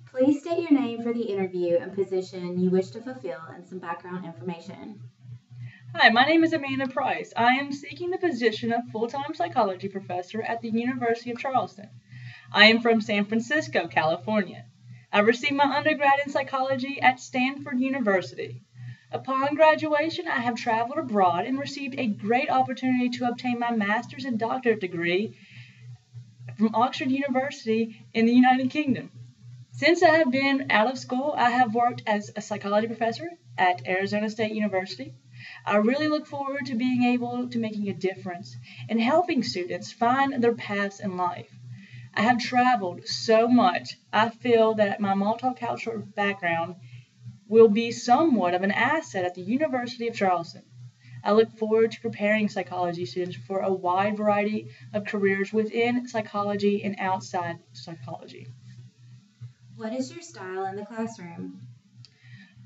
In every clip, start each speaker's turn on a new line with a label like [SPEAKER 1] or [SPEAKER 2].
[SPEAKER 1] Please state your name for the interview and position you wish to fulfill and some background information.
[SPEAKER 2] Hi, my name is Amanda Price. I am seeking the position of full-time psychology professor at the University of Charleston. I am from San Francisco, California. I received my undergrad in psychology at Stanford University. Upon graduation, I have traveled abroad and received a great opportunity to obtain my master's and doctorate degree from Oxford University in the United Kingdom. Since I have been out of school, I have worked as a psychology professor at Arizona State University. I really look forward to being able to making a difference and helping students find their paths in life. I have traveled so much, I feel that my multicultural background will be somewhat of an asset at the University of Charleston. I look forward to preparing psychology students for a wide variety of careers within psychology and outside psychology.
[SPEAKER 1] What is your style in the classroom?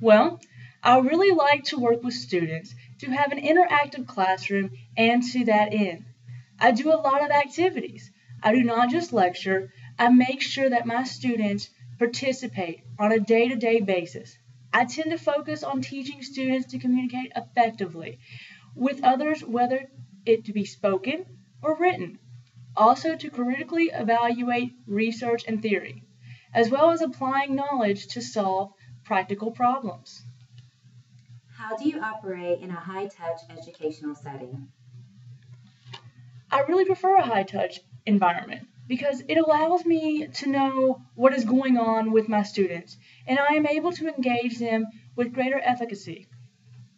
[SPEAKER 2] Well, I really like to work with students to have an interactive classroom, and to that end, I do a lot of activities. I do not just lecture, I make sure that my students participate on a day-to-day basis. I tend to focus on teaching students to communicate effectively with others, whether it to be spoken or written. Also to critically evaluate research and theory, as well as applying knowledge to solve practical problems.
[SPEAKER 1] How do you operate in a high-touch educational setting?
[SPEAKER 2] I really prefer a high-touch environment because it allows me to know what is going on with my students, and I am able to engage them with greater efficacy.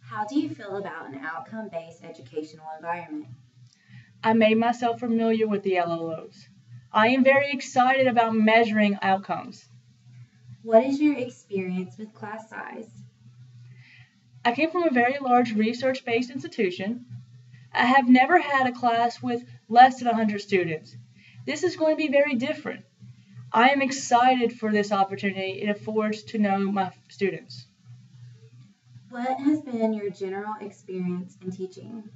[SPEAKER 1] How do you feel about an outcome-based educational environment?
[SPEAKER 2] I made myself familiar with the LLOs. I am very excited about measuring outcomes.
[SPEAKER 1] What is your experience with class size?
[SPEAKER 2] I came from a very large research-based institution. I have never had a class with less than 100 students. This is going to be very different. I am excited for this opportunity it affords to know my students.
[SPEAKER 1] What has been your general experience in teaching?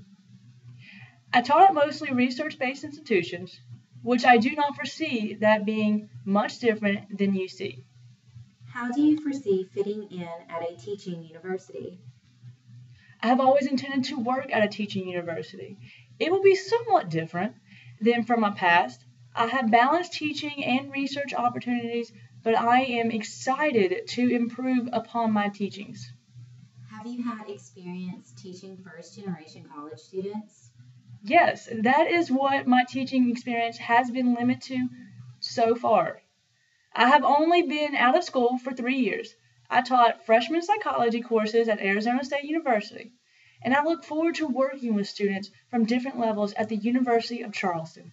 [SPEAKER 2] I taught at mostly research-based institutions, which I do not foresee that being much different than UC.
[SPEAKER 1] How do you foresee fitting in at a teaching university?
[SPEAKER 2] I have always intended to work at a teaching university. It will be somewhat different than from my past. I have balanced teaching and research opportunities, but I am excited to improve upon my teachings.
[SPEAKER 1] Have you had experience teaching first-generation college students?
[SPEAKER 2] Yes, that is what my teaching experience has been limited to so far. I have only been out of school for 3 years. I taught freshman psychology courses at Arizona State University, and I look forward to working with students from different levels at the University of Charleston.